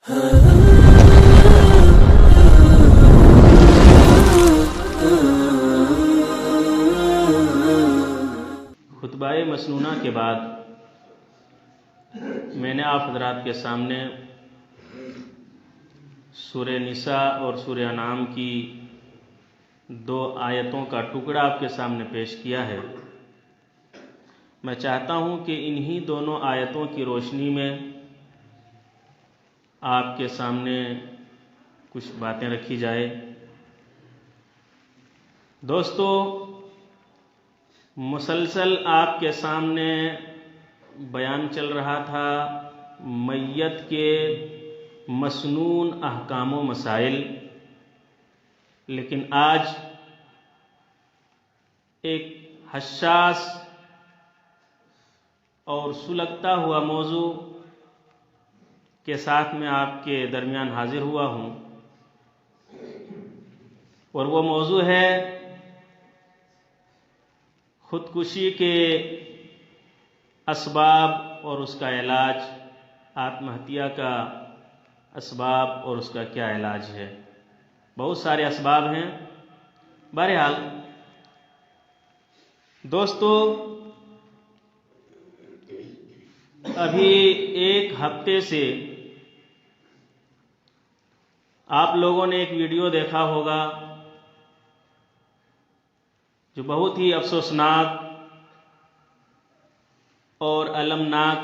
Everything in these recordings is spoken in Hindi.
खुतबाए मसनूना के बाद मैंने आप हजरात के सामने सूरह निसा और सूरह अनाम की 2 आयतों का टुकड़ा आपके सामने पेश किया है। मैं चाहता हूँ कि इन्हीं दोनों आयतों की रोशनी में आपके सामने कुछ बातें रखी जाए। दोस्तों, मुसलसल आपके सामने बयान चल रहा था मैयत के मसनून अहकाम व मसाइल, लेकिन आज एक हसास और सुलगता हुआ मौजू के साथ मैं आपके दरमियान हाजिर हुआ हूँ, और वो मौजू है खुदकुशी के असबाब और उसका इलाज, आत्महत्या का असबाब और उसका क्या इलाज है। बहुत सारे असबाब हैं। बहरहाल दोस्तों, अभी 1 हफ्ते से आप लोगों ने एक वीडियो देखा होगा जो बहुत ही अफसोसनाक और अलमनाक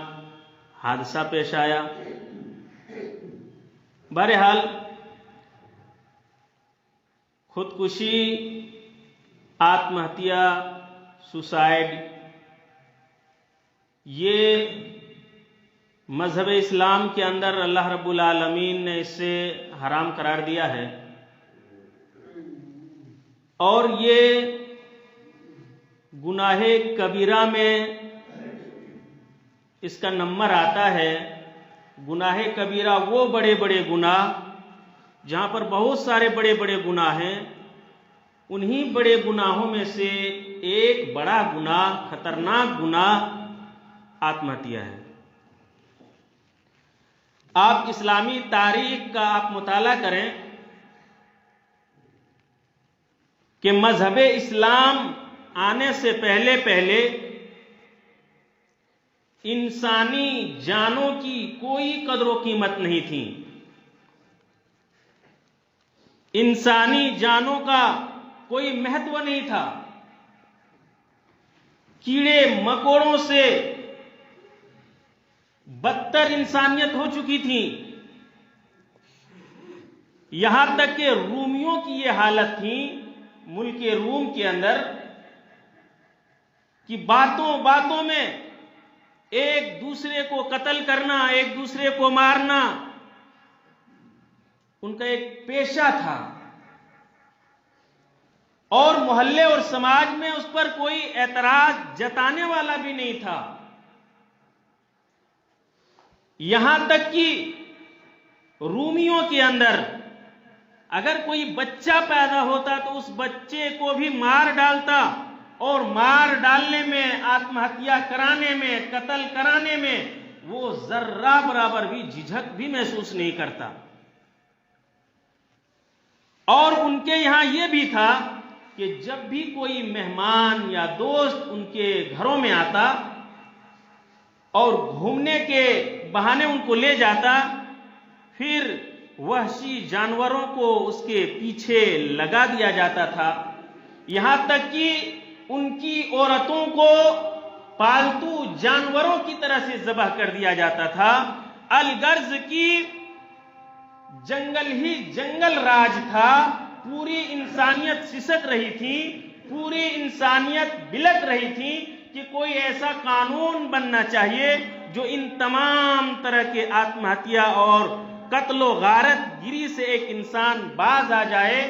हादसा पेश आया। बहरहाल खुदकुशी, आत्महत्या, सुसाइड, ये मजहब इस्लाम के अंदर अल्लाह रब्बुल आलमीन ने इसे हराम करार दिया है, और ये गुनाहे कबीरा में इसका नंबर आता है। गुनाहे कबीरा वो बड़े बड़े गुनाह जहां पर बहुत सारे बड़े बड़े गुनाह हैं, उन्हीं बड़े गुनाहों में से एक बड़ा गुनाह, खतरनाक गुनाह आत्महत्या है। आप इस्लामी तारीख का आप मुताला करें कि मजहब इस्लाम आने से पहले पहले इंसानी जानों की कोई कदर कीमत नहीं थी। इंसानी जानों का कोई महत्व नहीं था। कीड़े मकोड़ों से बदतर इंसानियत हो चुकी थी। यहां तक कि रूमियों की यह हालत थी, मुल्क रूम के अंदर, कि बातों बातों में एक दूसरे को कत्ल करना, एक दूसरे को मारना उनका एक पेशा था, और मोहल्ले और समाज में उस पर कोई एतराज जताने वाला भी नहीं था। यहां तक कि रूमियों के अंदर अगर कोई बच्चा पैदा होता तो उस बच्चे को भी मार डालता, और मार डालने में, आत्महत्या कराने में, कत्ल कराने में वो जर्रा बराबर भी झिझक भी महसूस नहीं करता। और उनके यहां यह भी था कि जब भी कोई मेहमान या दोस्त उनके घरों में आता और घूमने के बहाने उनको ले जाता, फिर वहशी जानवरों को उसके पीछे लगा दिया जाता था। यहां तक कि उनकी औरतों को पालतू जानवरों की तरह से ज़बह कर दिया जाता था। अलगर्ज की जंगल ही जंगल राज था। पूरी इंसानियत सिसक रही थी, पूरी इंसानियत बिलक रही थी कि कोई ऐसा कानून बनना चाहिए जो इन तमाम तरह के आत्महत्या और कत्लो गारत गिरी से एक इंसान बाज आ जाए।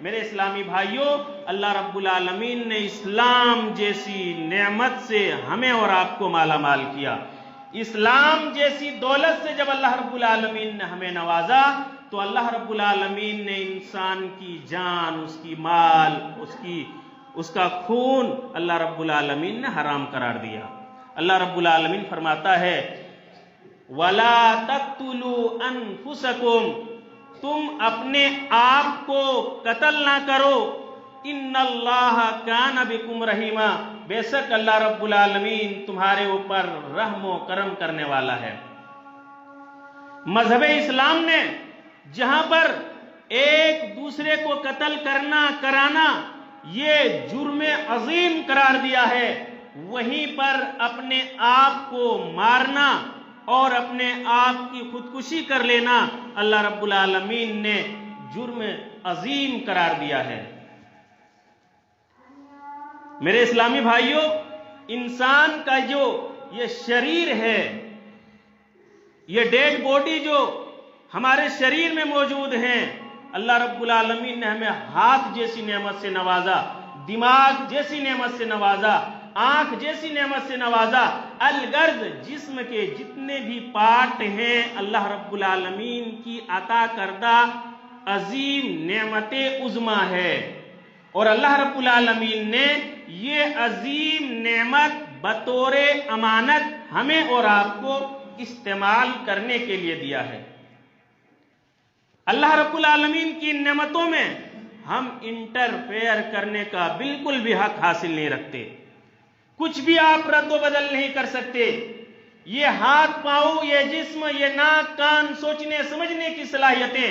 मेरे इस्लामी भाइयों, अल्लाह रब्बुल आलमीन ने इस्लाम जैसी नेमत से हमें और आपको माला माल किया। इस्लाम जैसी दौलत से जब अल्लाह रब्बुल आलमीन ने हमें नवाजा, तो अल्लाह रब्बुल आलमीन ने इंसान की जान, उसकी माल, उसका खून अल्लाह रब्बुल आलमीन ने हराम करार दिया। अल्लाह रब्बुल आलमीन फरमाता है, वला तक़्तुलू अनफुसकुम, तुम अपने आप को कत्ल ना करो। इन्नल्लाह कान बिकुम रहीमा, बेशक अल्लाह रब्बुल आलमीन तुम्हारे ऊपर रहमो करम करने वाला है। मजहब इस्लाम ने जहां पर एक दूसरे को कत्ल करना कराना ये जुर्म अजीम करार दिया है, वहीं पर अपने आप को मारना और अपने आप की खुदकुशी कर लेना अल्लाह रब्बुल आलमीन ने जुर्म अजीम करार दिया है। मेरे इस्लामी भाइयों, इंसान का जो ये शरीर है, ये डेड बॉडी जो हमारे शरीर में मौजूद हैं, अल्लाह रब्बुल आलमीन ने हमें हाथ जैसी नेमत से नवाजा, दिमाग जैसी नेमत से नवाजा, आंख जैसी नेमत से नवाजा। अलगर्ज जिस्म के जितने भी पार्ट हैं अल्लाह रब्बुल आलमीन की अता करदा अजीम नेमते उज़्मा है, और अल्लाह रब्बुल आलमीन ने ये अजीम नेमत बतौरे अमानत हमें और आपको इस्तेमाल करने के लिए दिया है। अल्लाह रब्बुल आलमीन की नेमतों में हम इंटरफेयर करने का बिल्कुल भी हक हासिल नहीं रखते। कुछ भी आप रद्द बदल नहीं कर सकते। ये हाथ पांव, ये जिस्म, ये नाक कान, सोचने समझने की सलाहियतें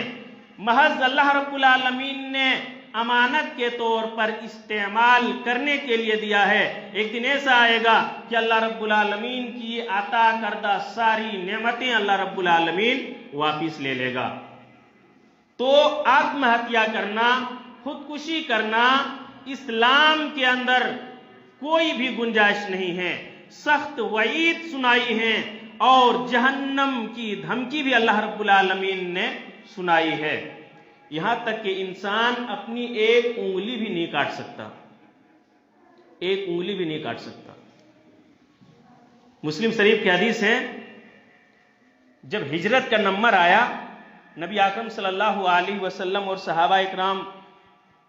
महज अल्लाह रब्बुल आलमीन ने अमानत के तौर पर इस्तेमाल करने के लिए दिया है। एक दिन ऐसा आएगा कि अल्लाह रब्बुल आलमीन की अता करदा सारी नेमतें अल्लाह रब्बुल आलमीन वापिस ले लेगा। तो आत्महत्या करना, खुदकुशी करना इस्लाम के अंदर कोई भी गुंजाइश नहीं है। सख्त वईद सुनाई है और जहन्नम की धमकी भी अल्लाह रब्बुल आलमीन ने सुनाई है। यहां तक कि इंसान अपनी एक उंगली भी नहीं काट सकता, एक उंगली भी नहीं काट सकता। मुस्लिम शरीफ की हदीस है, जब हिजरत का नंबर आया, नबी आकरम सल्लल्लाहु अलैहि वसल्लम और सहाबा इकराम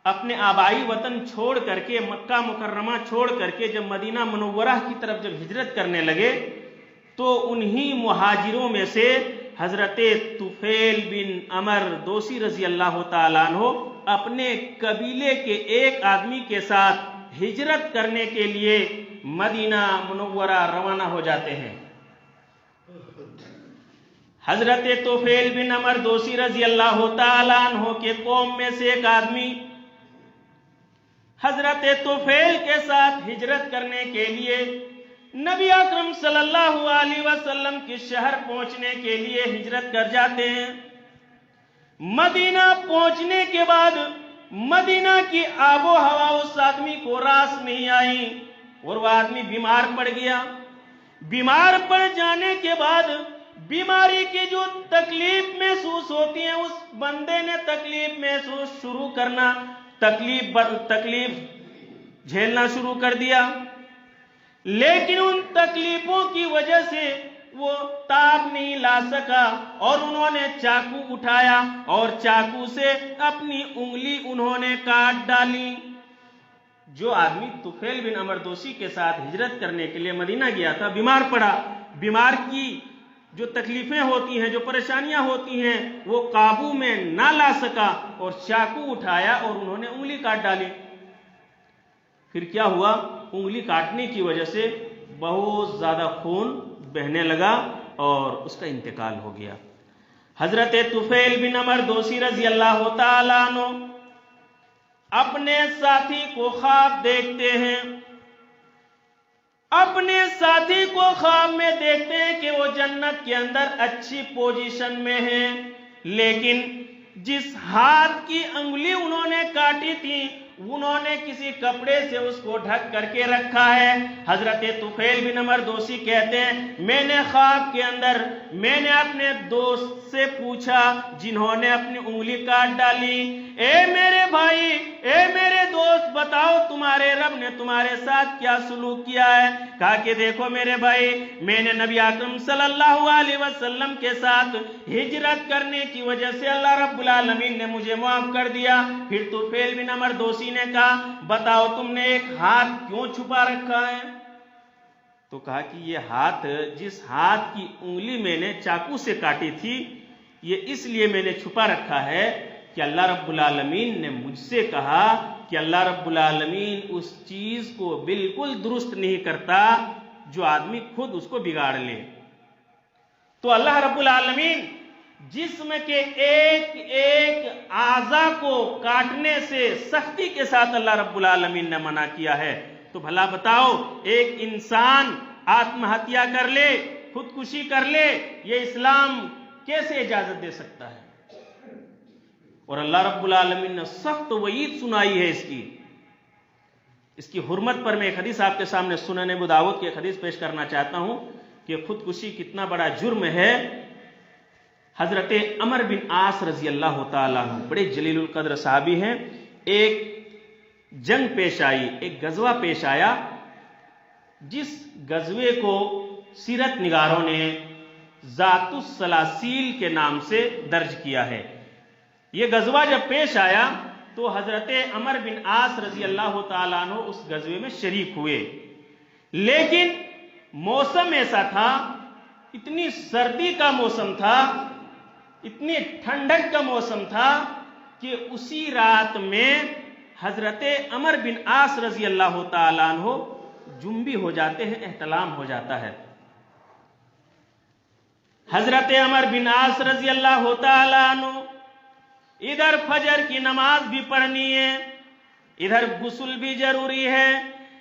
अपने आबाई वतन छोड़ करके, मक्का मुकर्रमा छोड़ करके जब मदीना मुनव्वरा की तरफ जब हिजरत करने लगे, तो उन्हीं मुहाजिरों में से हजरते तुफैल बिन अमर दोसी रजी अल्लाह ताला अन्हु अपने कबीले के एक आदमी के साथ हिजरत करने के लिए मदीना मुनव्वरा रवाना हो जाते हैं। हजरते तुफैल बिन अमर दोसी रजी अल्लाह ताला अन्हु के कौम में से एक आदमी हजरत तुफैल के साथ हिजरत करने के लिए नबी अकरम सल्लल्लाहु अलैहि वसल्लम के शहर पहुंचने के लिए हिजरत कर जाते हैं। मदीना पहुंचने के बाद मदीना की आबो हवा उस आदमी को रास नहीं आई और वह आदमी बीमार पड़ गया। बीमार पड़ जाने के बाद बीमारी की जो तकलीफ महसूस होती है, उस बंदे ने तकलीफ महसूस शुरू करना, तकलीफ झेलना शुरू कर दिया। लेकिन उन तकलीफों की वजह से वो ताब नहीं ला सका और उन्होंने चाकू उठाया और चाकू से अपनी उंगली उन्होंने काट डाली। जो आदमी तुफैल बिन अमर दोसी के साथ हिजरत करने के लिए मदीना गया था, बीमार पड़ा। बीमार की जो तकलीफें होती हैं, जो परेशानियां होती हैं, वो काबू में ना ला सका और चाकू उठाया और उन्होंने उंगली काट डाली। फिर क्या हुआ, उंगली काटने की वजह से बहुत ज्यादा खून बहने लगा और उसका इंतकाल हो गया। हजरत तुफैल बिन अमर दोसी रजी अल्लाह ताला अन्हु अपने साथी को ख्वाब देखते हैं। अपने साथी को ख्वाब में देखते हैं कि वो जन्नत के अंदर अच्छी पोजीशन में है, लेकिन जिस हाथ की अंगुली उन्होंने काटी थी उन्होंने किसी कपड़े से उसको ढक करके रखा है। हजरत तुफैल बिन अमर दोसी कहते हैं, मैंने ख्वाब के अंदर मैंने अपने दोस्त से पूछा जिन्होंने अपनी उंगली काट डाली, ए मेरे भाई, ए मेरे दोस्त, बताओ तुम्हारे रब ने तुम्हारे साथ क्या सलूक किया है। कहा कि देखो मेरे भाई, मैंने नबी अकरम सल्लल्लाहु अलैहि वसल्लम के साथ हिजरत करने की वजह से अल्लाह रब्बुल आलमीन ने मुझे माफ कर दिया। फिर तुफैल बिन अमर दोसी ने कहा, बताओ तुमने एक हाथ क्यों छुपा रखा है। तो कहा कि ये हाथ, जिस हाथ की उंगली मैंने चाकू से काटी थी, ये इसलिए मैंने छुपा रखा है कि अल्लाह रब्बुल आलमीन ने मुझसे कहा कि अल्लाह रब्बुल आलमीन उस चीज को बिल्कुल दुरुस्त नहीं करता जो आदमी खुद उसको बिगाड़ ले। तो अल्लाह रब्बुल आलमीन जिस्म के एक एक आज़ा को काटने से सख्ती के साथ अल्लाह रब्बुल आलमीन ने मना किया है। तो भला बताओ, एक इंसान आत्महत्या कर ले, खुदकुशी कर ले, ये इस्लाम कैसे इजाजत दे सकता है? और अल्लाह रब्बुल आलमीन ने सख्त वईद सुनाई है इसकी हुर्मत पर। मैं एक हदीस आपके सामने सुनन अबू दाऊद की एक हदीस पेश करना चाहता हूं कि खुदकुशी कितना बड़ा जुर्म है। हजरत अमर बिन आस रजी अल्लाह ताला अन्हु बड़े जलीलुल कद्र साहबी हैं। एक जंग पेश आई, एक गजवा पेश आया, जिस गजवे को सीरत निगारों ने जातुस सलासील के नाम से दर्ज किया है। यह गजवा जब पेश आया तो हजरत अमर बिन आस रजी अल्लाह ताला अन्हु उस गजवे में शरीक हुए, लेकिन मौसम ऐसा था, इतनी सर्दी का मौसम था, इतनी ठंडक का मौसम था कि उसी रात में हजरत अमर बिन आस रजी अल्लाह ताला अन्हु जुम्बी हो जाते हैं, एहतलाम हो जाता है। हजरत अमर बिन आस रजी अल्लाह ताला अन्हु इधर फजर की नमाज भी पढ़नी है, इधर गुस्ल भी जरूरी है,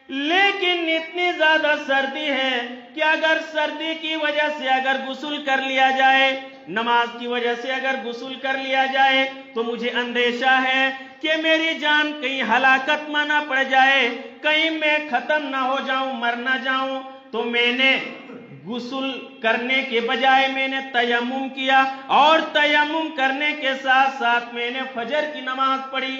लेकिन इतनी ज्यादा सर्दी है कि अगर सर्दी की वजह से अगर गुस्ल कर लिया जाए, नमाज की वजह से अगर गुस्ल कर लिया जाए, तो मुझे अंदेशा है कि मेरी जान कहीं हलाकत में ना पड़ जाए, कहीं मैं खत्म ना हो जाऊं, मर ना जाऊं। तो मैंने गुस्ल करने के बजाय मैंने तयम्मुम किया, और तयम्मुम करने के साथ साथ मैंने फजर की नमाज पढ़ी।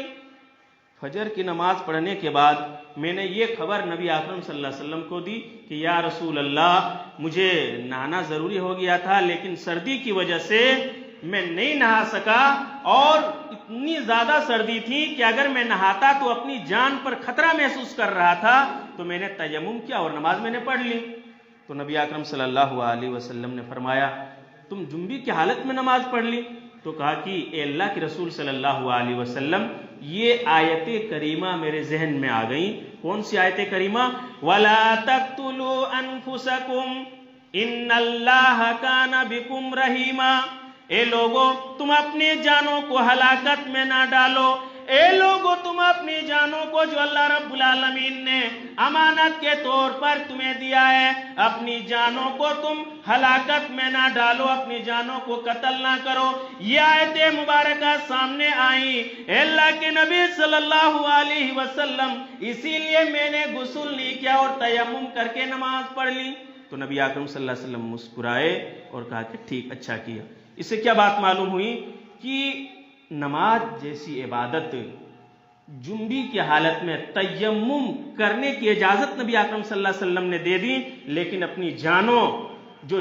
फजर की नमाज पढ़ने के बाद मैंने ये खबर नबी आकरम सल्लल्लाहु अलैहि वसल्लम को दी कि या रसूल अल्लाह, मुझे नहाना जरूरी हो गया था, लेकिन सर्दी की वजह से मैं नहीं नहा सका, और इतनी ज्यादा सर्दी थी कि अगर मैं नहाता तो अपनी जान पर खतरा महसूस कर रहा था, तो मैंने तयम्मुम किया और नमाज मैंने पढ़ ली। तो नबी आकरम सल्लल्लाहु अलैहि वसल्लम ने फरमाया, तुम जुम्बी की हालत में नमाज पढ़ ली? तो कहा कि ए अल्लाह के रसूल सल्लल्लाहु अलैहि वसल्लम, ये आयत करीमा मेरे जहन में आ गई। कौन सी आयत करीमा? वला तक़्तुलू अनफुसकुम इन्नल्लाह काना बिकुम रहीमा। ए लोगो, तुम अपनी जानों को हलाकत में ना डालो। ए लोगो, तुम अपनी जानों को जो अल्लाह रब्बुल आलमीन ने अमानत के तौर पर तुम्हें दिया है, अपनी जानों को तुम हलाकत में ना डालो, अपनी जानों को कत्ल ना करो। ये आयतें मुबारका सामने आई, अल्लाह के नबी सल्लल्लाहु अलैहि वसल्लम, इसीलिए मैंने गुस्ल नहीं किया और तयम्मुम करके नमाज पढ़ ली। तो नबी आकरम सल्लल्लाहु अलैहि वसल्लम मुस्कुराए और कहा कि ठीक, अच्छा किया। इससे क्या बात मालूम हुई कि नमाज जैसी इबादत जुम्बी की हालत में तयम्मुम करने की इजाजत नबी आकरम सल्लल्लाहु अलैहि वसल्लम ने दे दी, लेकिन अपनी जानों, जो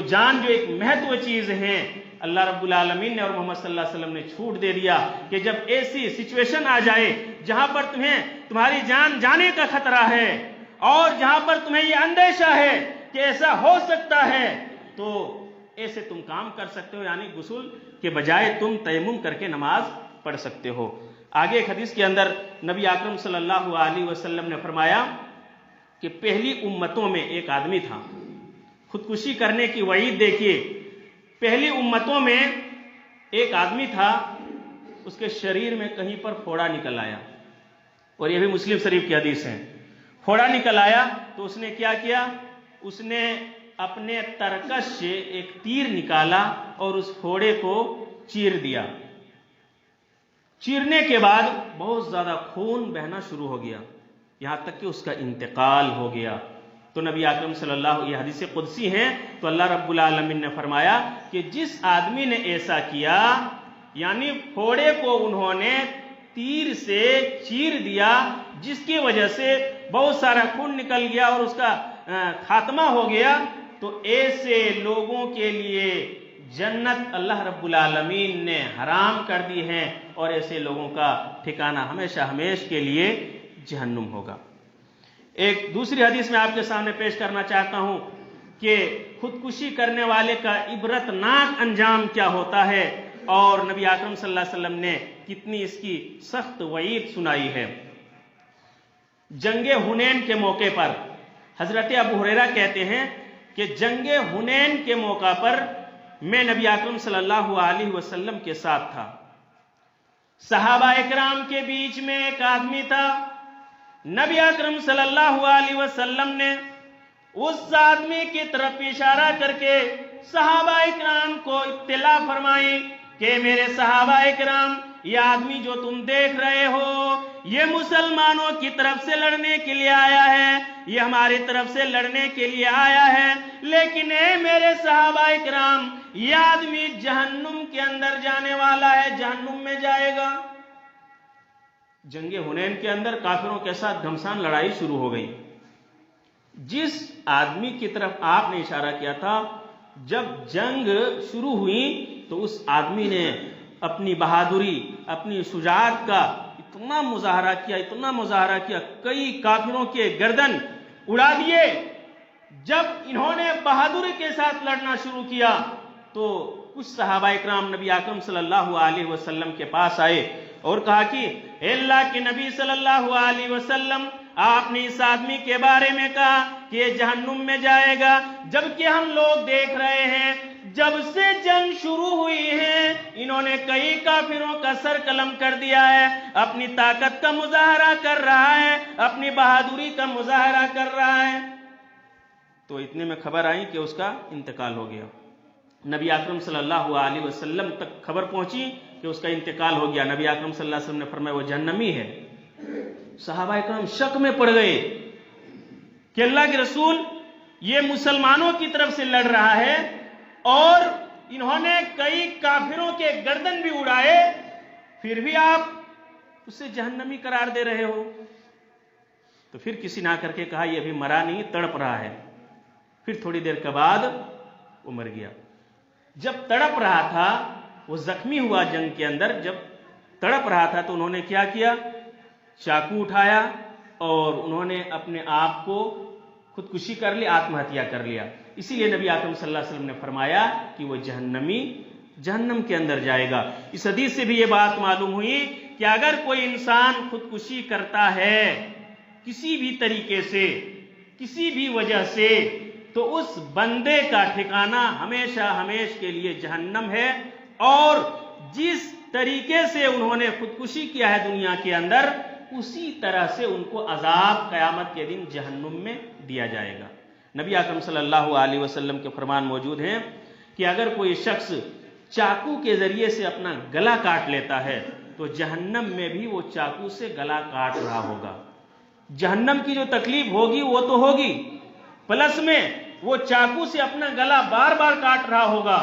एक महत्व चीज है, अल्लाह रब्बुल आलमीन ने और मोहम्मद सल्लल्लाहु अलैहि वसल्लम ने छूट दे दिया कि जब ऐसी सिचुएशन आ जाए जहां पर तुम्हारी जान जाने का खतरा है, और जहां पर तुम्हें यह अंदेशा है कि ऐसा हो सकता है, तो ऐसे तुम काम कर सकते हो, यानी गुस्ल के बजाय तुम तयम्मुम करके नमाज पढ़ सकते हो। आगे एक हदीस के अंदर नबी आकरम सल्लल्लाहु अलैहि वसल्लम ने फरमाया कि पहली उम्मतों में एक आदमी था, खुदकुशी करने की वईद देखिए, पहली उम्मतों में एक आदमी था, उसके शरीर में कहीं पर फोड़ा निकल आया, और यह भी मुस्लिम शरीफ की हदीस है। फोड़ा निकल आया तो उसने क्या किया? उसने अपने तरकश से एक तीर निकाला और उस फोड़े को चीर दिया। चीरने के बाद बहुत ज्यादा खून बहना शुरू हो गया, यहां तक कि उसका इंतकाल हो गया। तो नबी आकरम सल्लल्लाहु, ये हदीस कुदसी हैं, तो अल्लाह रब्बुल आलमीन ने फरमाया कि जिस आदमी ने ऐसा किया, यानी फोड़े को उन्होंने तीर से चीर दिया, जिसकी वजह से बहुत सारा खून निकल गया और उसका खात्मा हो गया, तो ऐसे लोगों के लिए जन्नत अल्लाह रब्बुल आलमीन ने हराम कर दी है, और ऐसे लोगों का ठिकाना हमेशा हमेश के लिए जहन्नुम होगा। एक दूसरी हदीस में आपके सामने पेश करना चाहता हूं कि खुदकुशी करने वाले का इबरतनाक अंजाम क्या होता है, और नबी अकरम सल्लल्लाहु अलैहि वसल्लम ने कितनी इसकी सख्त वईद सुनाई है। जंगे हुनैन के मौके पर हजरत अबू हुरैरा कहते हैं कि जंगे हुनैन के मौका पर मैं नबी अकरम सल्लल्लाहु अलैहि वसल्लम के साथ था। सहाबा इकराम के बीच में एक आदमी था। नबी अकरम सल्लल्लाहु अलैहि वसल्लम ने उस आदमी की तरफ इशारा करके सहाबा इकराम को इत्तिला फरमाई कि मेरे सहाबा इकराम, ये आदमी जो तुम देख रहे हो ये मुसलमानों की तरफ से लड़ने के लिए आया है, ये हमारी तरफ से लड़ने के लिए आया है, लेकिन ए मेरे सहाबा इकराम, ये आदमी जहन्नुम के अंदर जाने वाला है, जहन्नुम में जाएगा। जंगे हुनैन के अंदर काफिरों के साथ घमसान लड़ाई शुरू हो गई। जिस आदमी की तरफ आपने इशारा किया था, जब जंग शुरू हुई तो उस आदमी ने अपनी बहादुरी, अपनी शुजाअत का इतना मुजाहरा किया, कई काफिरों के गर्दन उड़ा दिए। जब इन्होंने बहादुरी के साथ लड़ना शुरू किया तो कुछ सहाबा इकराम नबी अकरम सल्लल्लाहु अलैहि वसल्लम के पास आए और कहा कि अल्लाह के नबी सल्लल्लाहु अलैहि वसल्लम, आपने इस आदमी के बारे में कहा कि ये जहन्नुम में जाएगा, जबकि हम लोग देख रहे हैं जब से जंग शुरू हुई है इन्होंने कई काफिरों का सर कलम कर दिया है, अपनी ताकत का मुजाहरा कर रहा है, अपनी बहादुरी का मुजाहरा कर रहा है। तो इतने में खबर आई कि उसका इंतकाल हो गया। नबी अकरम सल्लल्लाहु अलैहि वसल्लम तक खबर पहुंची कि उसका इंतकाल हो गया। नबी अकरम सल्लल्लाहु अलैहि वसल्लम ने फरमाया वो जहन्नमी है। सहाबा इकराम शक में पड़ गए कि अल्लाह के रसूल, ये मुसलमानों की तरफ से लड़ रहा है और इन्होंने कई काफिरों के गर्दन भी उड़ाए, फिर भी आप उसे जहन्नमी करार दे रहे हो। तो फिर किसी ना करके कहा ये अभी मरा नहीं, तड़प रहा है। फिर थोड़ी देर के बाद वो मर गया। जब तड़प रहा था, वो जख्मी हुआ जंग के अंदर, जब तड़प रहा था तो उन्होंने क्या किया, चाकू उठाया और उन्होंने अपने आप को खुदकुशी कर ली, आत्महत्या कर लिया। इसीलिए नबी अकरम सल्लल्लाहु अलैहि वसल्लम ने फरमाया कि वो जहन्नमी जहन्नम के अंदर जाएगा। इस हदीस से भी ये बात मालूम हुई कि अगर कोई इंसान खुदकुशी करता है किसी भी तरीके से, किसी भी वजह से, तो उस बंदे का ठिकाना हमेशा हमेश के लिए जहन्नम है। और जिस तरीके से उन्होंने खुदकुशी किया है दुनिया के अंदर, उसी तरह से उनको अजाब कयामत के दिन जहन्नुम में दिया जाएगा। नबी अकरम सल्लल्लाहु अलैहि वसल्लम के फरमान मौजूद हैं कि अगर कोई शख्स चाकू के जरिए से अपना गला काट लेता है तो जहन्नम में भी वो चाकू से गला काट रहा होगा। जहन्नम की जो तकलीफ होगी वो तो होगी, प्लस में वो चाकू से अपना गला बार बार काट रहा होगा।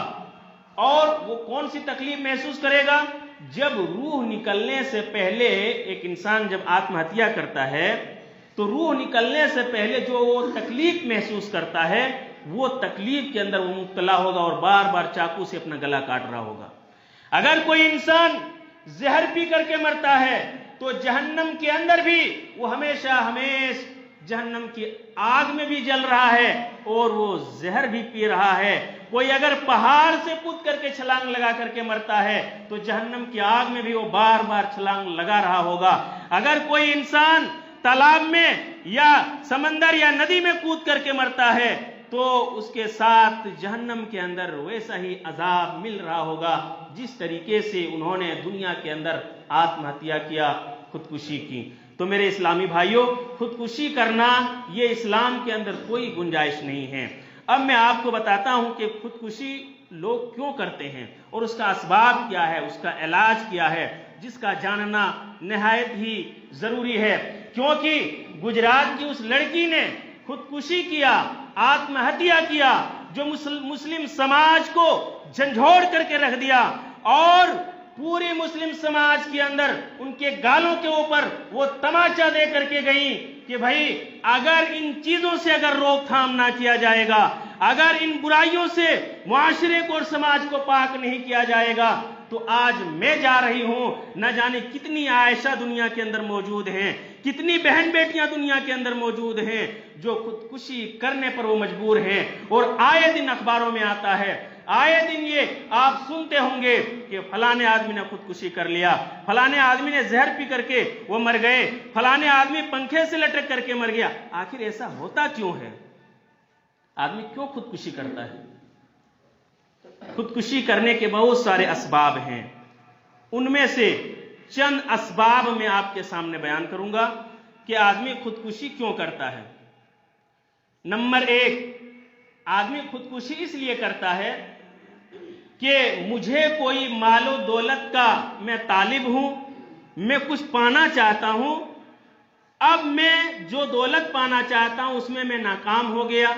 और वो कौन सी तकलीफ महसूस करेगा, जब रूह निकलने से पहले एक इंसान जब आत्महत्या करता है तो रूह निकलने से पहले जो वो तकलीफ महसूस करता है, वो तकलीफ के अंदर वो मुब्तला होगा और बार बार चाकू से अपना गला काट रहा होगा। अगर कोई इंसान जहर पी करके मरता है तो जहन्नम के अंदर भी वो हमेशा हमेश जहन्नम की आग में भी जल रहा है और वो जहर भी पी रहा है। कोई अगर पहाड़ से कूद करके छलांग लगा करके मरता है तो जहन्नम की आग में भी वो बार बार छलांग लगा रहा होगा। अगर कोई इंसान तालाब में या समंदर या नदी में कूद करके मरता है तो उसके साथ जहन्नम के अंदर वैसा ही अजाब मिल रहा होगा जिस तरीके से उन्होंने दुनिया के अंदर आत्महत्या किया, खुदकुशी की। तो मेरे इस्लामी भाइयों, खुदकुशी करना ये इस्लाम के अंदर कोई गुंजाइश नहीं है। अब मैं आपको बताता हूं कि खुदकुशी लोग क्यों करते हैं और उसका असबाब क्या है, उसका इलाज क्या है, जिसका जानना निहायत ही जरूरी है। क्योंकि गुजरात की उस लड़की ने खुदकुशी किया, आत्महत्या किया, जो मुस्लिम समाज को झंझोड़ करके रख दिया और पूरे मुस्लिम समाज के अंदर उनके गालों के ऊपर वो तमाचा दे करके गई कि भाई अगर इन चीजों से अगर रोकथाम ना किया जाएगा, अगर इन बुराइयों से मुआशरे को और समाज को पाक नहीं किया जाएगा तो आज मैं जा रही हूं, न जाने कितनी आयशा दुनिया के अंदर मौजूद हैं, कितनी बहन बेटियां दुनिया के अंदर मौजूद हैं जो खुदकुशी करने पर वो मजबूर हैं। और आए दिन अखबारों में आता है, आए दिन ये आप सुनते होंगे कि फलाने आदमी ने खुदकुशी कर लिया, फलाने आदमी ने जहर पी करके वो मर गए, फलाने आदमी पंखे से लटक करके मर गया। आखिर ऐसा होता क्यों है? आदमी क्यों खुदकुशी करता है? खुदकुशी करने के बहुत सारे असबाब हैं। उनमें से चंद असबाब मैं आपके सामने बयान करूंगा कि आदमी खुदकुशी क्यों करता है। नंबर 1, आदमी खुदकुशी इसलिए करता है कि मुझे कोई मालो दौलत का मैं तालिब हूं, मैं कुछ पाना चाहता हूं, अब मैं जो दौलत पाना चाहता हूं उसमें मैं नाकाम हो गया,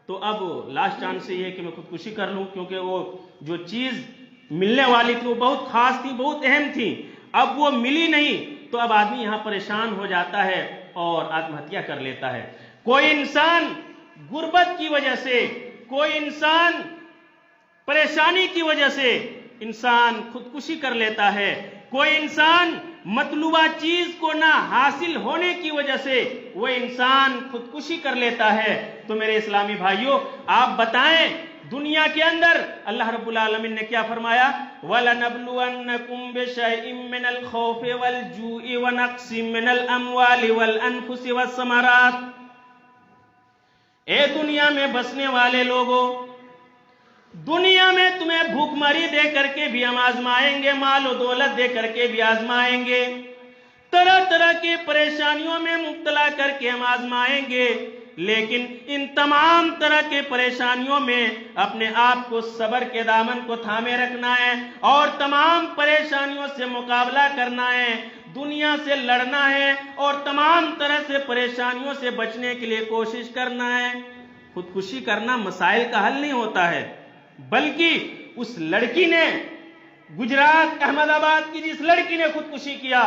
तो अब लास्ट चांस ये है कि मैं खुदकुशी कर लूं, क्योंकि वो जो चीज मिलने वाली थी वो बहुत खास थी, बहुत अहम थी, अब वो मिली नहीं, तो अब आदमी यहां परेशान हो जाता है और आत्महत्या कर लेता है। कोई इंसान गुर्बत की वजह से, कोई इंसान परेशानी की वजह से इंसान खुदकुशी कर लेता है, कोई इंसान मतलूबा चीज को ना हासिल होने की वजह से वह इंसान खुदकुशी कर लेता है। तो मेरे इस्लामी भाइयों, आप बताएं, दुनिया के अंदर अल्लाह रब्बुल आलमीन ने क्या फरमाया? वलनब्लुवन्नकुम बिशैइन मिनल खौफि वल जूइ व नक्सिम मिनल अमवालि वल अनफुसि वस्समरात। ए दुनिया में बसने वाले लोगों, दुनिया में तुम्हें भूखमरी दे करके भी हम आजमाएंगे, माल और दौलत दे करके भी आजमाएंगे, तरह तरह की परेशानियों में मुब्तला करके हम आजमाएंगे, लेकिन इन तमाम तरह के परेशानियों में अपने आप को सब्र के दामन को थामे रखना है और तमाम परेशानियों से मुकाबला करना है, दुनिया से लड़ना है और तमाम तरह से परेशानियों से बचने के लिए कोशिश करना है। खुदकुशी करना मसाइल का हल नहीं होता है, बल्कि उस लड़की ने, गुजरात अहमदाबाद की जिस लड़की ने खुदकुशी किया,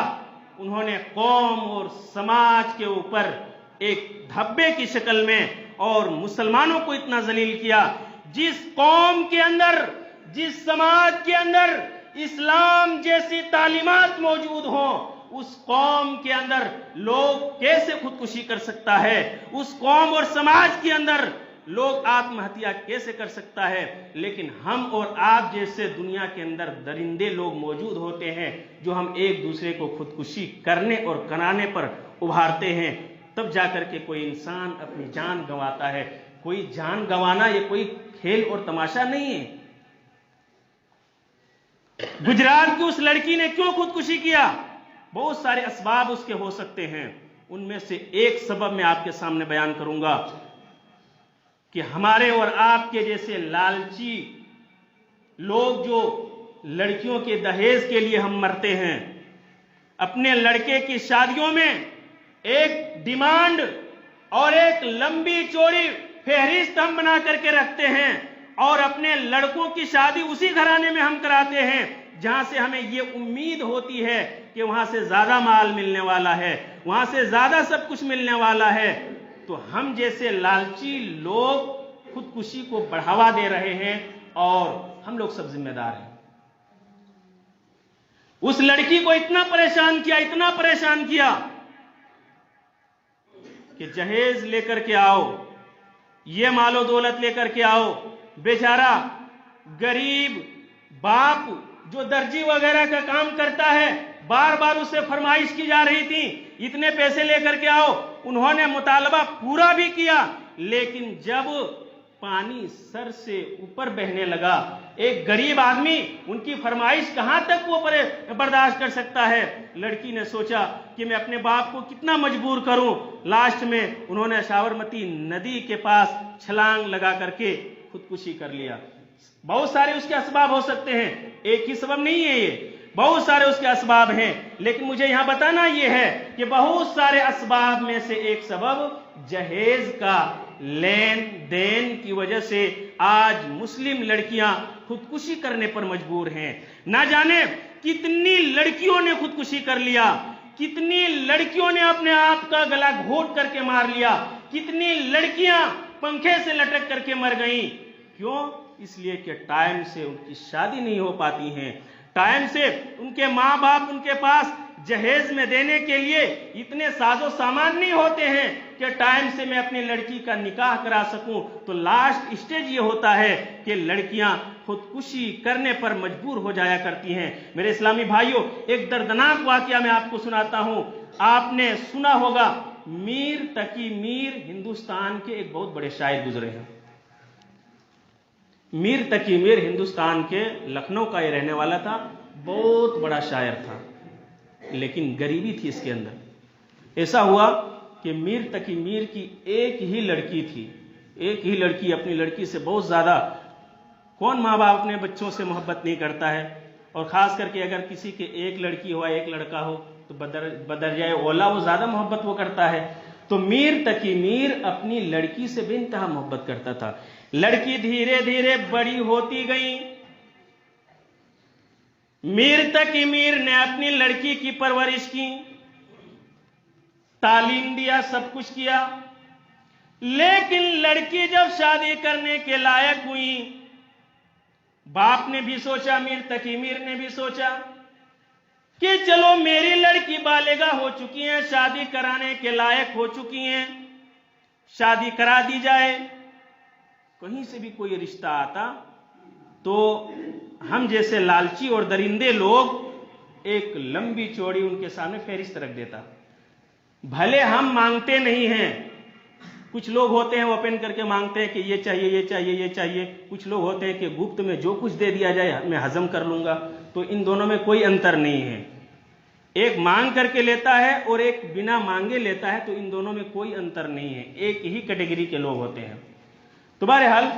उन्होंने कौम और समाज के ऊपर एक धब्बे की शक्ल में और मुसलमानों को इतना जलील किया। जिस कौम के अंदर, जिस समाज के अंदर इस्लाम जैसी तालीमात मौजूद हों, उस कौम के अंदर लोग कैसे खुदकुशी कर सकता है? उस कौम और समाज के अंदर लोग आत्महत्या कैसे कर सकता है? लेकिन हम और आप जैसे दुनिया के अंदर दरिंदे लोग मौजूद होते हैं जो हम एक दूसरे को खुदकुशी करने और कराने पर उभारते हैं, तब जाकर के कोई इंसान अपनी जान गंवाता है। कोई जान गंवाना ये कोई खेल और तमाशा नहीं है। गुजरात की उस लड़की ने क्यों खुदकुशी किया? बहुत सारे असबाब उसके हो सकते हैं। उनमें से एक सबब मैं आपके सामने बयान करूंगा कि हमारे और आपके जैसे लालची लोग जो लड़कियों के दहेज के लिए हम मरते हैं, अपने लड़के की शादियों में एक डिमांड और एक लंबी चौड़ी फहरिस्त हम बना करके रखते हैं और अपने लड़कों की शादी उसी घराने में हम कराते हैं जहां से हमें यह उम्मीद होती है कि वहां से ज्यादा माल मिलने वाला है, वहां से ज्यादा सब कुछ मिलने वाला है। तो हम जैसे लालची लोग खुदकुशी को बढ़ावा दे रहे हैं और हम लोग सब जिम्मेदार हैं। उस लड़की को इतना परेशान किया, इतना परेशान किया कि जहेज लेकर के आओ, ये मालो दौलत लेकर के आओ। बेचारा गरीब बाप जो दर्जी वगैरह का काम करता है, बार बार उससे फरमाइश की जा रही थी, इतने पैसे लेकर के आओ। उन्होंने मुतालबा पूरा भी किया, लेकिन जब पानी सर से ऊपर बहने लगा, एक गरीब आदमी उनकी फरमाइश कहां तक वो बर्दाश्त कर सकता है। लड़की ने सोचा कि मैं अपने बाप को कितना मजबूर करूं। लास्ट में उन्होंने साबरमती नदी के पास छलांग लगा करके खुदकुशी कर लिया। बहुत सारे उसके असबाब हो सकते हैं, एक ही सबब नहीं है ये, बहुत सारे उसके असबाब हैं। लेकिन मुझे यहां बताना यह है कि बहुत सारे असबाब में से एक सबब जहेज का लेन देन की वजह से आज मुस्लिम लड़कियां खुदकुशी करने पर मजबूर हैं। ना जाने कितनी लड़कियों ने खुदकुशी कर लिया, कितनी लड़कियों ने अपने आप का गला घोट करके मार लिया, कितनी लड़कियां पंखे से लटक करके मर गईं। क्यों? इसलिए कि टाइम से उनकी शादी नहीं हो पाती है, टाइम से उनके माँ बाप उनके पास जहेज में देने के लिए इतने साजो सामान नहीं होते हैं कि टाइम से मैं अपनी लड़की का निकाह करा सकूं। तो लास्ट स्टेज ये होता है कि लड़कियां खुदकुशी करने पर मजबूर हो जाया करती हैं। मेरे इस्लामी भाइयों, एक दर्दनाक वाकया मैं आपको सुनाता हूं। आपने सुना होगा, मीर तकी मीर हिंदुस्तान के एक बहुत बड़े शायर गुजरे हैं। मीर तकी मीर हिंदुस्तान के लखनऊ का ये रहने वाला था, बहुत बड़ा शायर था, लेकिन गरीबी थी इसके अंदर। ऐसा हुआ कि मीर तकी मीर की एक ही लड़की थी, एक ही लड़की। अपनी लड़की से बहुत ज्यादा, कौन माँ बाप अपने बच्चों से मोहब्बत नहीं करता है, और खास करके अगर किसी के एक लड़की हो एक लड़का हो तो बदरजाए औला वो ज्यादा मोहब्बत वो करता है। तो मीर तकी मीर अपनी लड़की से बेइंतहा मोहब्बत करता था। लड़की धीरे धीरे बड़ी होती गई। मीर तकी मीर ने अपनी लड़की की परवरिश की, तालीम दिया, सब कुछ किया, लेकिन लड़की जब शादी करने के लायक हुई, बाप ने भी सोचा, मीर तकी मीर ने भी सोचा कि चलो मेरी लड़की बालिगा हो चुकी है, शादी कराने के लायक हो चुकी हैं, शादी करा दी जाए। कहीं से भी कोई रिश्ता आता तो हम जैसे लालची और दरिंदे लोग एक लंबी चौड़ी उनके सामने फहरिस्त रख देता। भले हम मांगते नहीं हैं, कुछ लोग होते हैं वो ओपन करके मांगते हैं कि ये चाहिए ये चाहिए ये चाहिए, कुछ लोग होते हैं कि गुप्त में जो कुछ दे दिया जाए मैं हजम कर लूंगा। तो इन दोनों में कोई अंतर नहीं है। एक मांग करके लेता है और एक बिना मांगे लेता है, तो इन दोनों में कोई अंतर नहीं है, एक ही कैटेगरी के लोग होते हैं। तो बहरहाल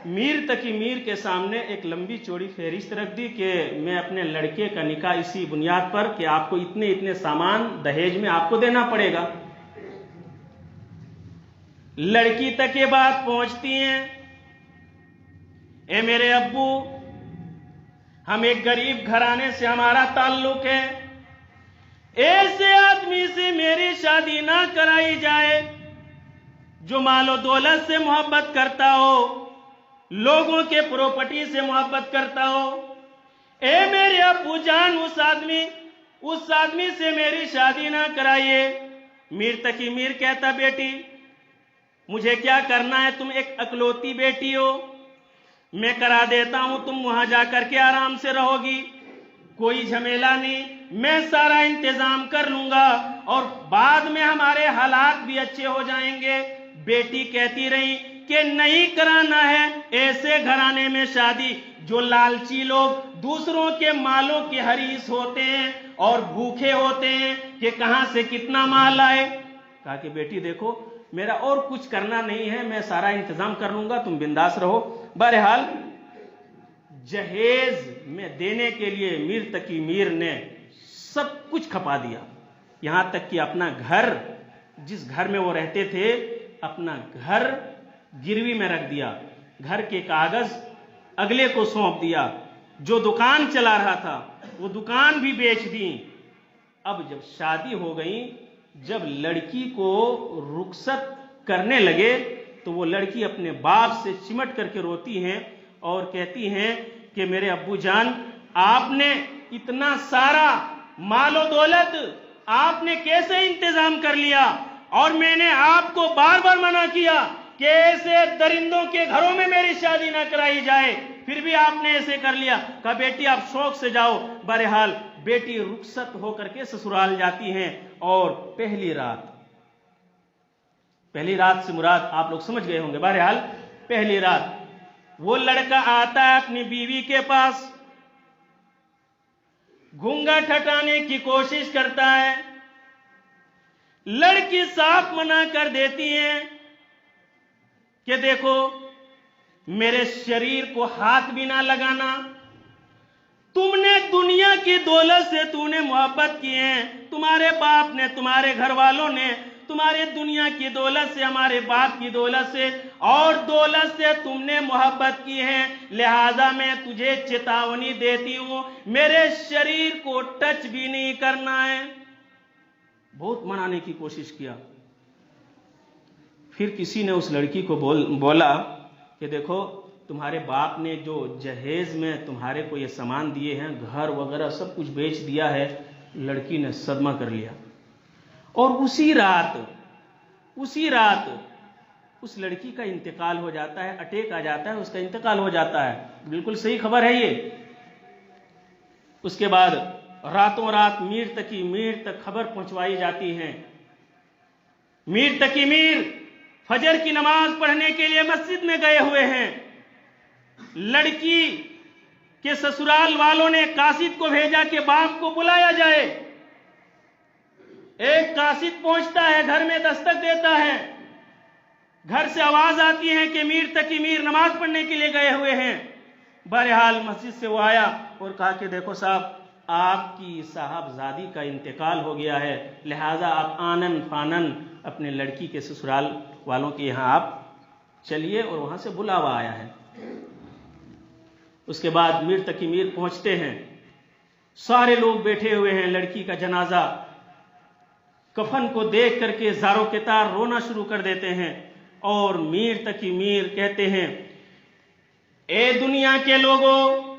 मीर तकी मीर के सामने एक लंबी चौड़ी फहरिस्त रख दी कि मैं अपने लड़के का निकाह इसी बुनियाद पर कि आपको इतने इतने सामान दहेज में आपको देना पड़ेगा। लड़की तक ये बात पहुंचती है, ए मेरे अब्बू, हम एक गरीब घराने से हमारा ताल्लुक है, ऐसे आदमी से मेरी शादी ना कराई जाए जो मालो दौलत से मोहब्बत करता हो, लोगों के प्रॉपर्टी से मोहब्बत करता हो। ए मेरे अब्बू जान, उस आदमी से मेरी शादी ना कराइए। मीर तकी मीर कहता, बेटी मुझे क्या करना है, तुम एक अकलौती बेटी हो, मैं करा देता हूं, तुम वहां जाकर के आराम से रहोगी, कोई झमेला नहीं, मैं सारा इंतजाम कर लूंगा और बाद में हमारे हालात भी अच्छे हो जाएंगे। बेटी कहती रही कि नहीं कराना है ऐसे घराने में शादी जो लालची लोग दूसरों के मालों के हरीस होते हैं और भूखे होते हैं कि कहां से कितना माल आए। कहा कि बेटी देखो, मेरा और कुछ करना नहीं है, मैं सारा इंतजाम कर लूंगा, तुम बिंदास रहो। बहरहाल जहेज में देने के लिए मीर तकी मीर ने सब कुछ खपा दिया, यहां तक कि अपना घर, जिस घर में वो रहते थे, अपना घर गिरवी में रख दिया, घर के कागज अगले को सौंप दिया, जो दुकान चला रहा था वो दुकान भी बेच दी। अब जब शादी हो गई, जब लड़की को रुखसत करने लगे तो वो लड़की अपने बाप से चिमट करके रोती हैं और कहती हैं कि मेरे अब्बू जान, आपने इतना सारा मालो दौलत आपने कैसे इंतजाम कर लिया, और मैंने आपको बार बार मना किया कि ऐसे दरिंदों के घरों में मेरी शादी ना कराई जाए, फिर भी आपने ऐसे कर लिया। कहा बेटी आप शौक से जाओ। बहरहाल बेटी रुखसत होकर के ससुराल जाती हैं और पहली रात से मुराद आप लोग समझ गए होंगे। बहरहाल पहली रात वो लड़का आता है अपनी बीवी के पास, घूंघट हटाने की कोशिश करता है, लड़की साफ मना कर देती है कि देखो मेरे शरीर को हाथ भी ना लगाना, तुमने दुनिया की दौलत से तूने मोहब्बत की है, तुम्हारे बाप ने, तुम्हारे घर वालों ने तुम्हारे दुनिया की दौलत से, हमारे बाप की दौलत से और दौलत से तुमने मोहब्बत की है, लिहाजा मैं तुझे चेतावनी देती हूं, मेरे शरीर को टच भी नहीं करना है। बहुत मनाने की कोशिश किया, फिर किसी ने उस लड़की को बोला कि देखो तुम्हारे बाप ने जो जहेज में तुम्हारे को ये सामान दिए हैं, घर वगैरह सब कुछ बेच दिया है, लड़की ने सदमा कर लिया और उसी रात उस लड़की का इंतकाल हो जाता है, अटैक आ जाता है, उसका इंतकाल हो जाता है। बिल्कुल सही खबर है ये। उसके बाद रातों रात मीर तक खबर पहुंचवाई जाती है। मीर तकी मीर फजर की नमाज पढ़ने के लिए मस्जिद में गए हुए हैं। लड़की के ससुराल वालों ने कासिद को भेजा कि बाप को बुलाया जाए। एक कासिद पहुंचता है, घर में दस्तक देता है। घर से आवाज आती है कि मीर तकी मीर नमाज पढ़ने के लिए गए हुए हैं। बहरहाल मस्जिद से वो आया और कहा कि देखो साहब, आपकी साहबजादी का इंतकाल हो गया है, लिहाजा आप आनन फानन अपने लड़की के ससुराल वालों के यहाँ आप चलिए, और वहां से बुलावा आया है। उसके बाद मीर तकी मीर पहुंचते हैं। सारे लोग बैठे हुए हैं। लड़की का जनाजा कफन को देख करके ज़ारों के तार रोना शुरू कर देते हैं और मीर तकी मीर कहते हैं, ए दुनिया के लोगों,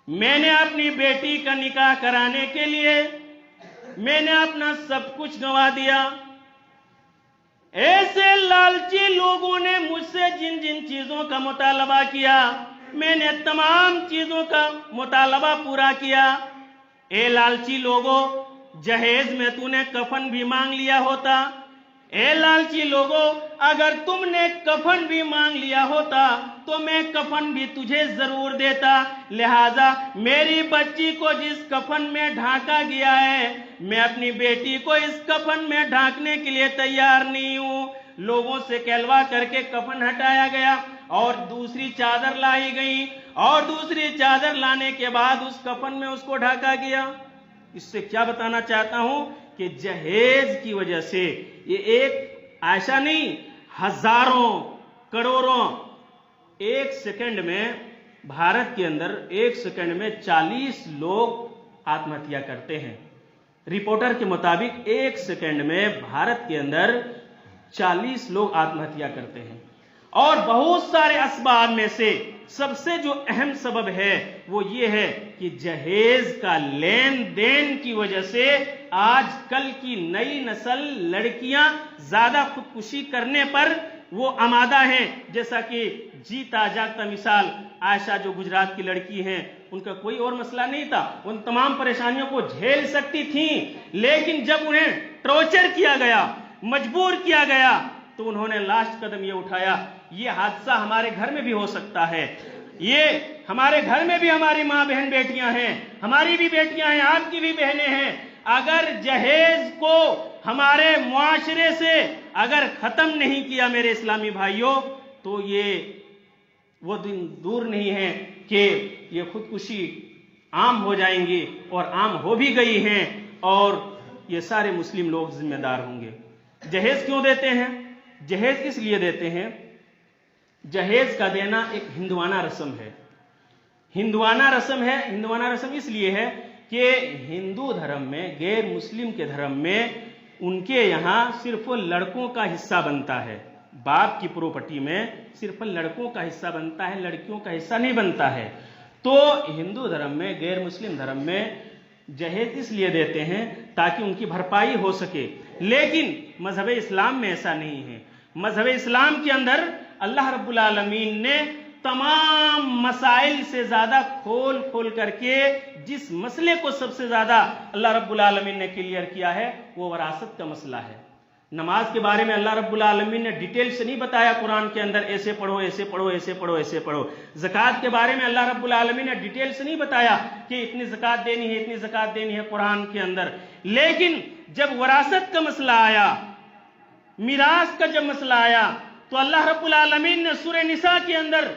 मैंने अपनी बेटी का निकाह कराने के लिए मैंने अपना सब कुछ गंवा दिया। ऐसे लालची लोगों ने मुझसे जिन जिन चीजों का मुतालबा किया, मैंने तमाम चीजों का मुतालबा पूरा किया। ए लालची लोगों, जहेज में तूने कफन भी मांग लिया होता। ए लालची लोगों, अगर तुमने कफन भी मांग लिया होता तो मैं कफन भी तुझे जरूर देता। लिहाजा मेरी बच्ची को जिस कफन में ढांका गया है, मैं अपनी बेटी को इस कफन में ढांकने के लिए तैयार नहीं हूं। लोगों से कहलवा करके कफन हटाया गया और दूसरी चादर लाई गई और दूसरी चादर लाने के बाद उस कफन में उसको ढाका गया। इससे क्या बताना चाहता हूं कि जहेज की वजह से ये एक ऐसा नहीं, हजारों करोड़ों, एक सेकंड में भारत के अंदर 1 सेकंड में 40 लोग आत्महत्या करते हैं। रिपोर्टर के मुताबिक 1 सेकंड में भारत के अंदर 40 लोग आत्महत्या करते हैं। और बहुत सारे असबाब में से सबसे जो अहम सबब है वो ये है कि जहेज का लेन देन की वजह से आजकल की नई नस्ल लड़कियां ज्यादा खुदकुशी करने पर वो आमादा हैं। जैसा कि जीता जागता मिसाल आयशा जो गुजरात की लड़की हैं, उनका कोई और मसला नहीं था, उन तमाम परेशानियों को झेल सकती थी, लेकिन जब उन्हें टॉर्चर किया गया, मजबूर किया गया, तो उन्होंने लास्ट कदम ये उठाया। ये हादसा हमारे घर में भी हो सकता है, ये हमारे घर में भी हमारी माँ बहन बेटियां हैं, हमारी भी बेटियां हैं, आपकी भी बहनें हैं। अगर जहेज को हमारे मुआशरे से अगर खत्म नहीं किया मेरे इस्लामी भाइयों, तो ये वो दिन दूर नहीं है कि ये खुदकुशी आम हो जाएंगी और आम हो भी गई हैं और ये सारे मुस्लिम लोग जिम्मेदार होंगे। जहेज क्यों देते हैं? जहेज इसलिए देते हैं, जहेज का देना एक हिंदुआना रस्म है। हिंदुआना रस्म है। हिंदुआना रस्म इसलिए है कि हिंदू धर्म में, गैर मुस्लिम के धर्म में, उनके यहां सिर्फ लड़कों का हिस्सा बनता है। बाप की प्रॉपर्टी में सिर्फ लड़कों का हिस्सा बनता है, लड़कियों का हिस्सा नहीं बनता है। तो हिंदू धर्म में, गैर मुस्लिम धर्म में जहेज इसलिए देते हैं ताकि उनकी भरपाई हो सके। लेकिन मजहब इस्लाम में ऐसा नहीं है। मजहब इस्लाम के अंदर अल्लाह रब्बुल आलमीन ने तमाम मसाइल से ज्यादा खोल करके जिस मसले को सबसे ज्यादा अल्लाह रब्बुल आलमीन ने क्लियर किया है वो वरासत का मसला है। नमाज के बारे में अल्लाह रब्बुल आलमीन ने डिटेल से नहीं बताया कुरान के अंदर, ऐसे पढ़ो, ऐसे पढ़ो, ऐसे पढ़ो, ऐसे पढ़ो। ज़कात के बारे में अल्लाह रब्बुल आलमीन ने डिटेल से नहीं बताया कि इतनी ज़कात देनी है, इतनी ज़कात देनी है कुरान के अंदर। लेकिन जब वरासत का मसला आया, मिरास का जब मसला आया, तो अल्लाह रब्बुल आलमीन ने सूरह निसा के अंदर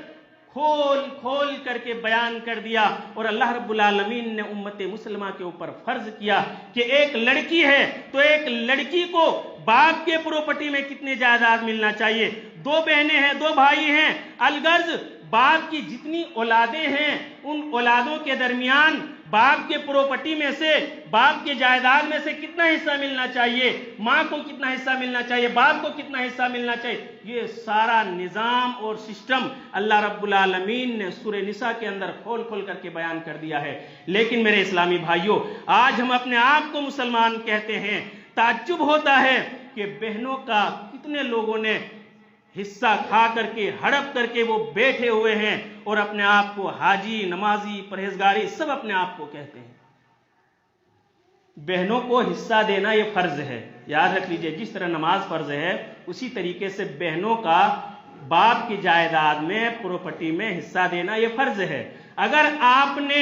खोल करके बयान कर दिया और अल्लाह रब्बुल आलमीन ने उम्मत मुसलमा के ऊपर फर्ज किया कि एक लड़की है तो एक लड़की को बाप के प्रॉपर्टी में कितने जायदाद मिलना चाहिए। 2 बहनें हैं, 2 भाई हैं, अलगर्ज बाप की जितनी औलादें हैं उन औलादों के दरमियान बाप के प्रॉपर्टी में से, बाप के जायदाद में से कितना हिस्सा मिलना चाहिए, माँ को कितना हिस्सा मिलना चाहिए, बाप को कितना हिस्सा मिलना चाहिए, ये सारा निजाम और सिस्टम अल्लाह रब्बुल आलमीन ने सूरह निसा के अंदर खोल खोल करके बयान कर दिया है। लेकिन मेरे इस्लामी भाइयों, आज हम अपने आप को मुसलमान कहते हैं। ताज्जुब होता है कि बहनों का कितने लोगों ने हिस्सा खा करके, हड़प करके वो बैठे हुए हैं और अपने आप को हाजी, नमाजी, परहेजगारी सब अपने आप को कहते हैं। बहनों को हिस्सा देना ये फर्ज है, याद रख लीजिए। जिस तरह नमाज फर्ज है उसी तरीके से बहनों का बाप की जायदाद में, प्रॉपर्टी में हिस्सा देना ये फर्ज है। अगर आपने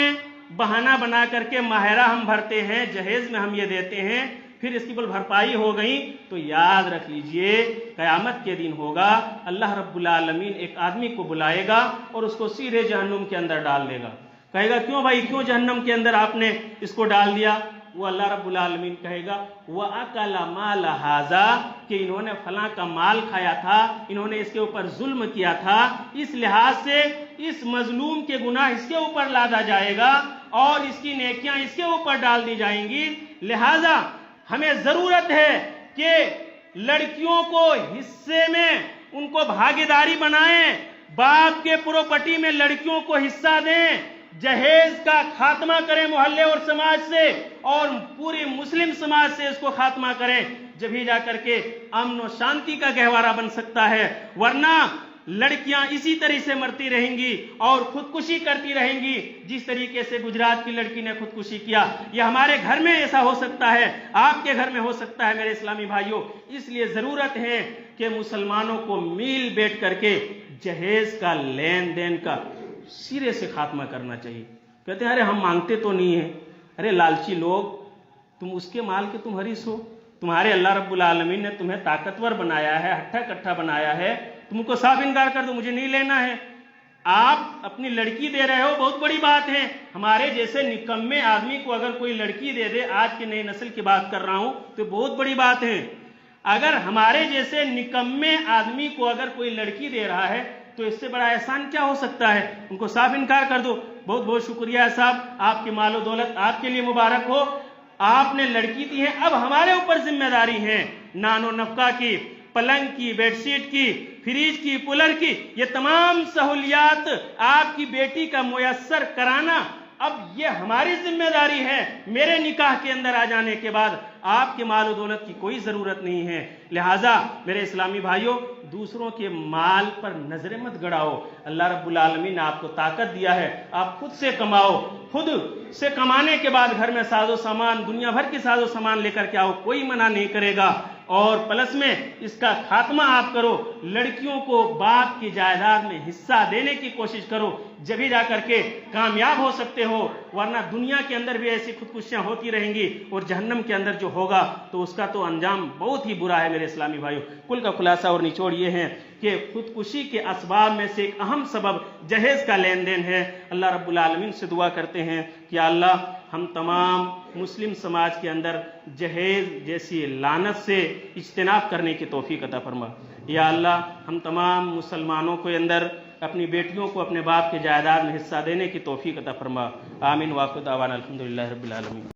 बहाना बना करके माहिरा हम भरते हैं, जहेज में हम ये देते हैं, फिर इसकी बल भरपाई हो गई, तो याद रख लीजिए कयामत के दिन होगा, अल्लाह रब्बुल आलमीन एक आदमी को बुलाएगा और उसको सीधे जहन्नुम के अंदर डाल देगा। कहेगा क्यों भाई, क्यों जहन्नुम के अंदर आपने इसको डाल दिया? वो अल्लाह रब्बुल आलमीन कहेगा वह अकला माल हाजा, कि इन्होंने फलां का माल खाया था, इन्होंने इसके ऊपर जुल्म किया था, इस लिहाज से इस मजलूम के गुनाह इसके ऊपर लादा जाएगा और इसकी नेकियां इसके ऊपर डाल दी जाएंगी। लिहाजा हमें जरूरत है कि लड़कियों को हिस्से में उनको भागीदारी बनाएं, बाप के प्रॉपर्टी में लड़कियों को हिस्सा दें, जहेज का खात्मा करें मोहल्ले और समाज से, और पूरी मुस्लिम समाज से इसको खात्मा करें। जब ही जाकर के अमन और शांति का गहवारा बन सकता है, वरना लड़कियां इसी तरह से मरती रहेंगी और खुदकुशी करती रहेंगी जिस तरीके से गुजरात की लड़की ने खुदकुशी किया। यह हमारे घर में ऐसा हो सकता है, आपके घर में हो सकता है मेरे इस्लामी भाइयों। इसलिए जरूरत है कि मुसलमानों को मिल बैठ करके जहेज का लेन देन का सिरे से खात्मा करना चाहिए। कहते हैं अरे हम मांगते तो नहीं है, अरे लालची लोग, तुम उसके माल के तुम हरीस हो। तुम्हारे अल्लाह रब्बुल आलमीन ने तुम्हें ताकतवर बनाया है, हट्टा कट्ठा बनाया है, तुमको साफ इनकार कर दो, मुझे नहीं लेना है। आप अपनी लड़की दे रहे हो, बहुत बड़ी बात है। हमारे जैसे निकम्मे आदमी को अगर कोई लड़की दे दे, आज की नई नस्ल की बात कर रहा हूं, तो बहुत बड़ी बात है। अगर हमारे जैसे निकम्मे आदमी को अगर कोई लड़की दे रहा है तो इससे बड़ा एहसान क्या हो सकता है? उनको साफ इनकार कर दो। बहुत बहुत शुक्रिया साहब, आपकी मालो दौलत आपके लिए मुबारक हो, आपने लड़की दी है। अब हमारे ऊपर जिम्मेदारी है नानो नफका की, पलंग की, बेडशीट की, फ्रिज की, कूलर की, ये तमाम सहूलियात आपकी बेटी का मुयस्सर कराना अब ये हमारी जिम्मेदारी है। मेरे निकाह के अंदर आ जाने के बाद आपके माल और दौलत की कोई जरूरत नहीं है। लिहाजा मेरे इस्लामी भाइयों, दूसरों के माल पर नजरें मत गड़ाओ। अल्लाह रब्बुल आलमीन ने आपको ताकत दिया है, आप खुद से कमाओ। खुद से कमाने के बाद घर में साजो सामान, दुनिया भर के साजो सामान लेकर के आओ, कोई मना नहीं करेगा। और प्लस में इसका खात्मा आप करो, लड़कियों को बाप की जायदाद में हिस्सा देने की कोशिश करो, जब ही जाकर के कामयाब हो सकते हो। वरना दुनिया के अंदर भी ऐसी खुदकुशियां होती रहेंगी और जहन्नम के अंदर जो होगा तो उसका तो अंजाम बहुत ही बुरा है। मेरे इस्लामी भाइयों, कुल का खुलासा और निचोड़ ये है कि खुदकुशी के असबाब में से एक अहम सबब जहेज का लेन देन है। अल्लाह रब्बुल आलमीन से दुआ करते हैं कि अल्लाह हम तमाम मुस्लिम समाज के अंदर जहेज जैसी लानत से इज्तिनाब करने की तौफीक अता फरमा। या अल्लाह हम तमाम मुसलमानों के अंदर अपनी बेटियों को अपने बाप के जायदाद में हिस्सा देने की तौफीक अता फरमा। आमीन। वाक़िद दावाना अल्हम्दुलिल्लाहि रब्बिल आलमीन।